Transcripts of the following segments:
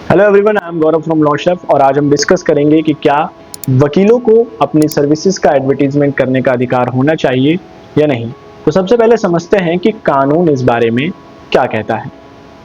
Hello everyone, I am Gaurav from law chef और आज हम डिस्कस करेंगे कि क्या वकीलों को अपनी सर्विसेज का एडवर्टीजमेंट करने का अधिकार होना चाहिए या नहीं। तो सबसे पहले समझते हैं कि कानून इस बारे में क्या कहता है।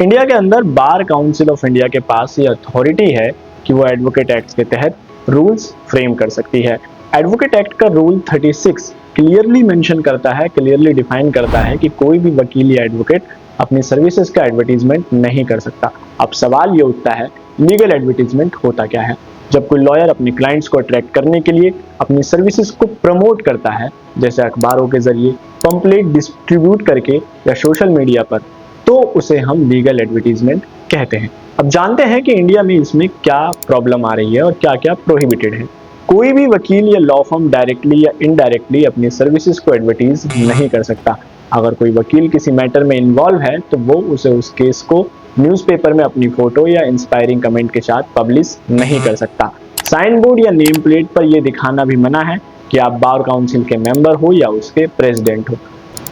इंडिया के अंदर बार काउंसिल ऑफ इंडिया के पास ये अथॉरिटी है कि वो एडवोकेट एक्ट के तहत रूल्स फ्रेम कर सकती है। एडवोकेट एक्ट का रूल 36 क्लियरली मेंशन करता है, क्लियरली डिफाइन करता है कि कोई भी वकील या एडवोकेट अपनी सर्विसेज का एडवर्टीजमेंट नहीं कर सकता। अब सवाल ये उठता है, लीगल एडवर्टीजमेंट होता क्या है। जब कोई लॉयर अपने क्लाइंट्स को अट्रैक्ट करने के लिए अपनी सर्विसेज को प्रमोट करता है, जैसे अखबारों के जरिए, पंपलेट डिस्ट्रीब्यूट करके या सोशल मीडिया पर, तो उसे हम लीगल एडवर्टीजमेंट कहते हैं। अब जानते हैं कि इंडिया में इसमें क्या प्रॉब्लम आ रही है और क्या क्या प्रोहिबिटेड है। कोई भी वकील या लॉ फर्म डायरेक्टली या इनडायरेक्टली अपनी सर्विसेज को एडवर्टीज नहीं कर सकता। अगर कोई वकील किसी मैटर में इन्वॉल्व है तो वो उस केस को न्यूज़पेपर में अपनी फोटो या इंस्पायरिंग कमेंट के साथ पब्लिश नहीं कर सकता। साइन बोर्ड या नेम प्लेट पर यह दिखाना भी मना है कि आप बार काउंसिल के मेंबर हो या उसके प्रेसिडेंट हो।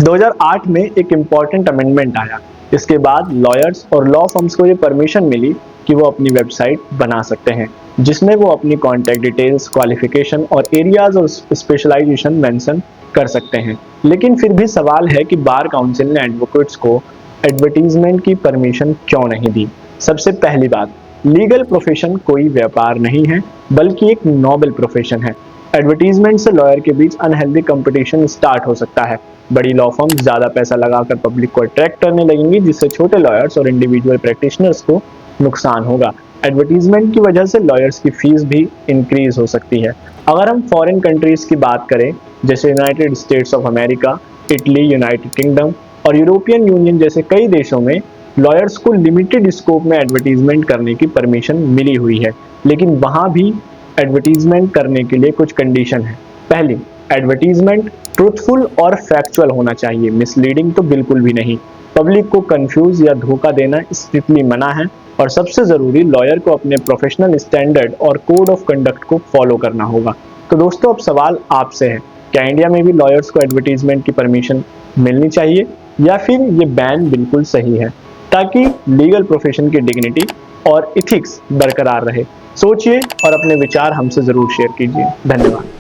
2008 में एक इम्पॉर्टेंट अमेंडमेंट आया। इसके बाद लॉयर्स और लॉ फर्म्स को ये परमिशन मिली कि वो अपनी वेबसाइट बना सकते हैं, जिसमें वो अपनी कॉन्टैक्ट डिटेल्स, क्वालिफिकेशन और एरियाज और स्पेशलाइजेशन मेंशन कर सकते हैं। लेकिन फिर भी सवाल है कि बार काउंसिल ने एडवोकेट्स को एडवर्टीजमेंट की परमिशन क्यों नहीं दी। सबसे पहली बात, लीगल प्रोफेशन कोई व्यापार नहीं है बल्कि एक नोबल प्रोफेशन है। एडवर्टीजमेंट से लॉयर के बीच अनहेल्दी कंपटीशन स्टार्ट हो सकता है। बड़ी लॉ फर्म्स ज़्यादा पैसा लगाकर पब्लिक को अट्रैक्ट करने लगेंगी, जिससे छोटे लॉयर्स और इंडिविजुअल प्रैक्टिशनर्स को नुकसान होगा। एडवर्टीजमेंट की वजह से लॉयर्स की फीस भी इंक्रीज हो सकती है। अगर हम फॉरेन कंट्रीज की बात करें, जैसे United states of America, Italy, United kingdom और यूरोपियन यूनियन जैसे कई देशों में लॉयर्स को लिमिटेड स्कोप में एडवर्टीजमेंट करने की परमिशन मिली हुई है, लेकिन वहां भी एडवर्टीजमेंट करने के लिए कुछ कंडीशन है। पहली, एडवर्टीजमेंट ट्रूथफुल और फैक्चुअल होना चाहिए, मिसलीडिंग तो बिल्कुल भी नहीं। पब्लिक को कंफ्यूज या धोखा देना स्ट्रिक्टली मना है। और सबसे जरूरी, लॉयर को अपने प्रोफेशनल स्टैंडर्ड और कोड ऑफ कंडक्ट को फॉलो करना होगा। तो दोस्तों, अब सवाल आपसे है, क्या इंडिया में भी लॉयर्स को एडवर्टीजमेंट की परमिशन मिलनी चाहिए या फिर ये बैन बिल्कुल सही है, ताकि लीगल प्रोफेशन की डिग्निटी और इथिक्स बरकरार रहे। सोचिए और अपने विचार हमसे जरूर शेयर कीजिए। धन्यवाद।